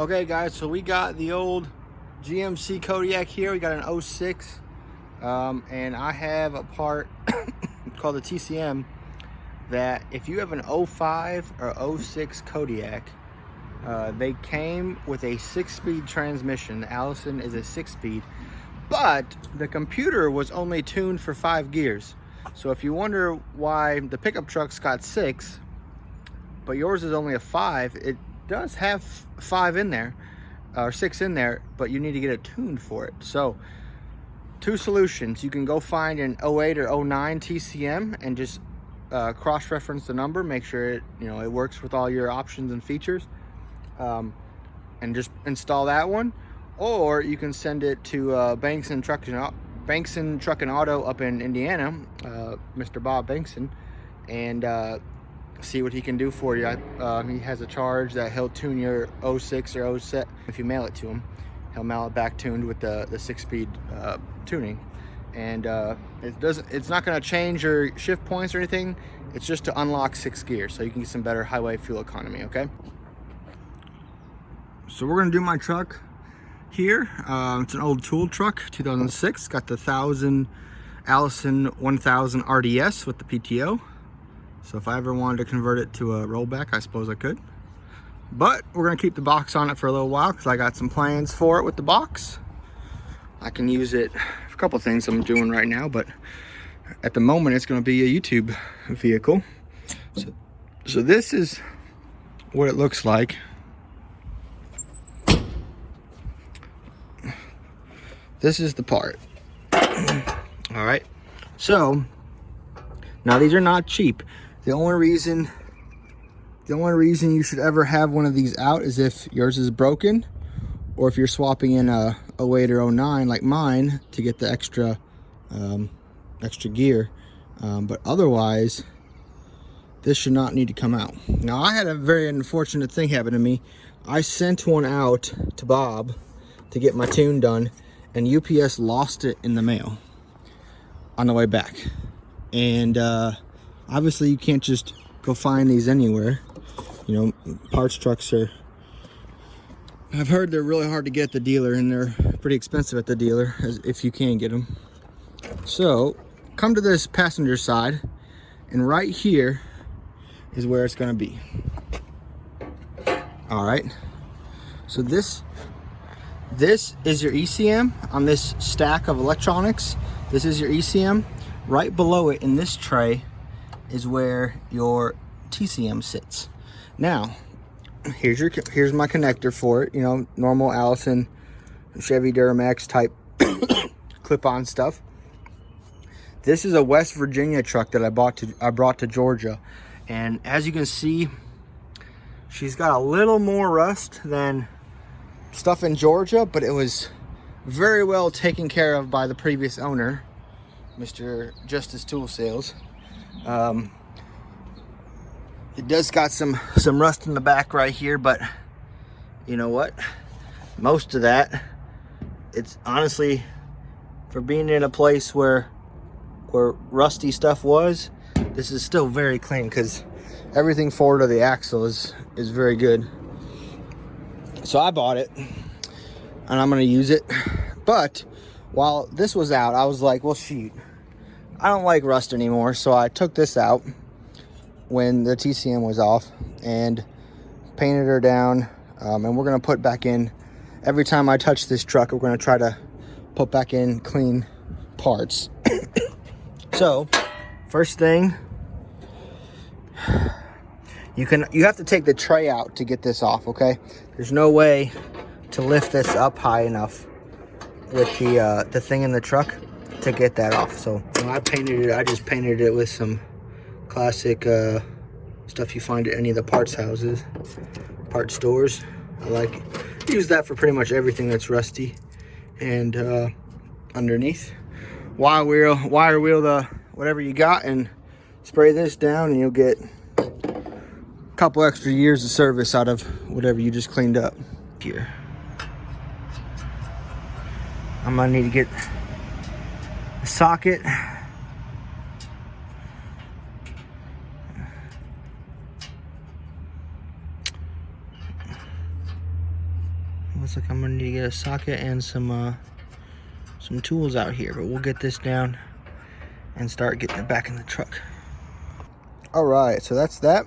Okay guys, so we got the old GMC Kodiak here. We got an 06 and I have a part called the TCM that if you have an 05 or 06 Kodiak, they came with a 6-speed transmission. The Allison is a 6-speed, but the computer was only tuned for 5 gears. So if you wonder why the pickup truck's got 6 but yours is only a 5, it does have 5 in there or 6 in there, but you need to get it tuned for it. So 2 solutions: you can go find an 08 or 09 TCM and just cross-reference the number, make sure it it works with all your options and features, and just install that one. Or you can send it to Bankson Truck and Auto up in Indiana, Mr. Bob Bankson, and see what he can do for you. He has a charge that he'll tune your 06 or 07. If you mail it to him, he'll mail it back tuned with the 6-speed tuning. And it's not going to change your shift points or anything. It's just to unlock 6 gears so you can get some better highway fuel economy. Okay, so we're going to do my truck here. It's an old tool truck, 2006. Got the Allison 1000 RDS with the PTO. So if I ever wanted to convert it to a rollback, I suppose I could. But we're going to keep the box on it for a little while because I got some plans for it with the box. I can use it for a couple of things I'm doing right now, but at the moment it's going to be a YouTube vehicle. So this is what it looks like. This is the part. All right. So now these are not cheap. The only reason you should ever have one of these out is if yours is broken, or if you're swapping in a 08 or 09 like mine to get the extra gear. But otherwise, this should not need to come out. Now, I had a very unfortunate thing happen to me. I sent one out to Bob to get my tune done, and UPS lost it in the mail on the way back. And obviously you can't just go find these anywhere. Parts trucks I've heard they're really hard to get at the dealer, and they're pretty expensive at the dealer if you can get them. So come to this passenger side, and right here is where it's going to be. All right, so this is your ECM on this stack of electronics. This is your ECM. Right below it in this tray is where your TCM sits. Now, here's my connector for it. Normal Allison, Chevy Duramax type clip-on stuff. This is a West Virginia truck that I brought to Georgia, and as you can see, she's got a little more rust than stuff in Georgia, but it was very well taken care of by the previous owner, Mr. Justice Tool Sales. It does got some rust in the back right here, but you know what? Most of that, it's honestly, for being in a place where rusty stuff was, this is still very clean because everything forward of the axle is very good. So I bought it, and I'm gonna use it. But while this was out, I was like, well, shoot, I don't like rust anymore. So I took this out when the TCM was off and painted her down. And we're going to put back in, every time I touch this truck, we're going to try to put back in clean parts. So first thing, you have to take the tray out to get this off, okay? There's no way to lift this up high enough with the thing in the truck to get that off. So when I just painted it with some classic stuff you find at any of the parts houses, part stores. I use that for pretty much everything that's rusty. And underneath, wire wheel the whatever you got, and spray this down, and you'll get a couple extra years of service out of whatever you just cleaned up. Here, I'm gonna need to get the socket. Looks like I'm gonna need to get a socket and some tools out here, but we'll get this down and start getting it back in the truck. All right, so that's that.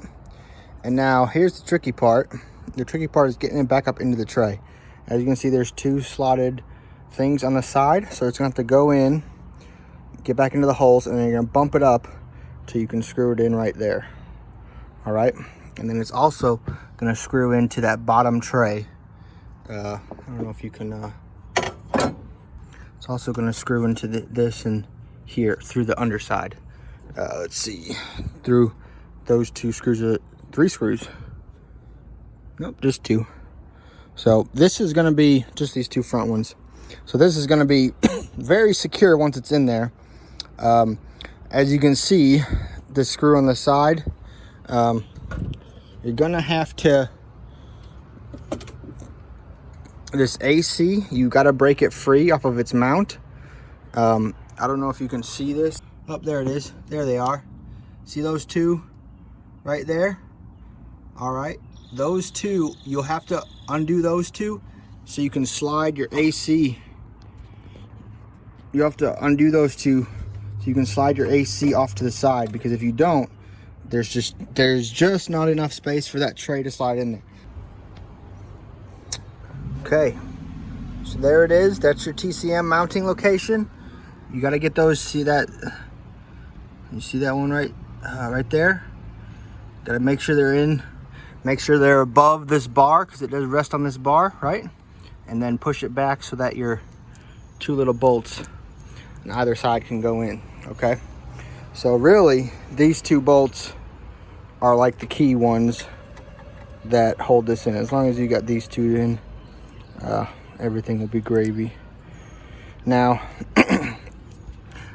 And now here's the tricky part. The tricky part is getting it back up into the tray. As you can see, there's two slotted things on the side, so it's gonna have to go in, get back into the holes, and then you're gonna bump it up till you can screw it in right there. All right, and then it's also gonna screw into that bottom tray. I don't know if you can, it's also gonna screw into this and here through the underside. Let's see, through those two screws, 3 screws. Nope, just 2. So this is gonna be just these 2 front ones. So this is gonna be very secure once it's in there. As you can see, the screw on the side, you're gonna have to, this AC, you gotta break it free off of its mount. I don't know if you can see this. Oh, there it is. There they are. See those 2 right there? All right, those 2, you'll have to undo those 2 so you can slide your AC. You have to undo those 2 so you can slide your AC off to the side, because if you don't, there's just not enough space for that tray to slide in there. Okay, so there it is. That's your TCM mounting location. You got to get those. See that? You see that one right there? Got to make sure they're in. Make sure they're above this bar, because it does rest on this bar, right? And then push it back so that your 2 little bolts on either side can go in. Okay. So really, these 2 bolts are like the key ones that hold this in. As long as you got these 2 in, everything will be gravy. Now, I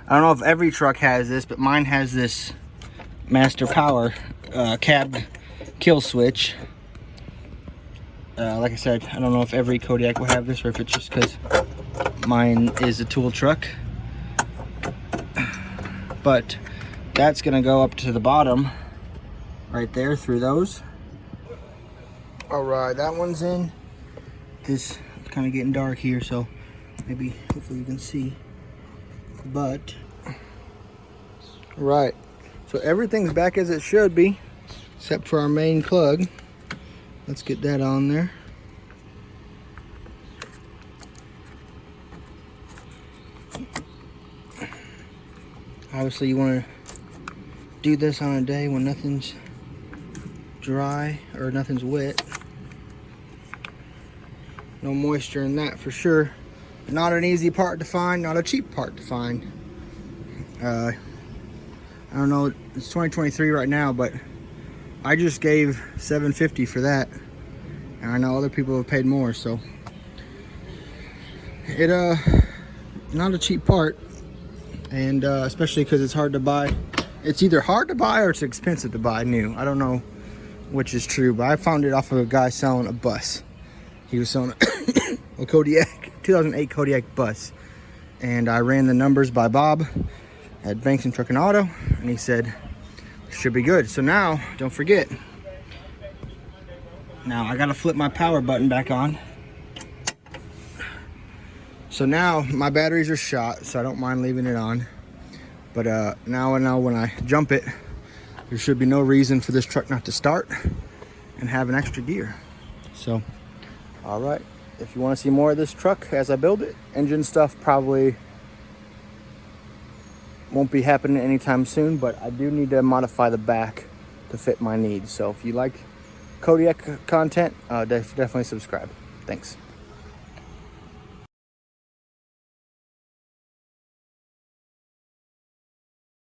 don't know if every truck has this, but mine has this master power cab kill switch. Like I said, I don't know if every Kodiak will have this, or if it's just because mine is a tool truck. But that's gonna go up to the bottom right there through those. All right, that one's in. This is kind of getting dark here, so maybe hopefully you can see. But right, so everything's back as it should be, except for our main plug. Let's get that on there. Obviously you want to do this on a day when nothing's dry or nothing's wet. No moisture in that for sure. Not an easy part to find, not a cheap part to find. I don't know, it's 2023 right now, but I just gave $750 for that, and I know other people have paid more, so it not a cheap part, and especially because it's hard to buy. It's either hard to buy or it's expensive to buy new. I don't know which is true, but I found it off of a guy selling a bus. He was selling a Kodiak 2008 Kodiak bus, and I ran the numbers by Bob at Banks and Truck and Auto, and he said should be good. So now, don't forget, now I gotta flip my power button back on. So now my batteries are shot, so I don't mind leaving it on. But now I know when I jump it, there should be no reason for this truck not to start and have an extra gear. So, all right, if you want to see more of this truck as I build it, engine stuff probably won't be happening anytime soon, but I do need to modify the back to fit my needs. So if you like Kodiak content, definitely subscribe. Thanks.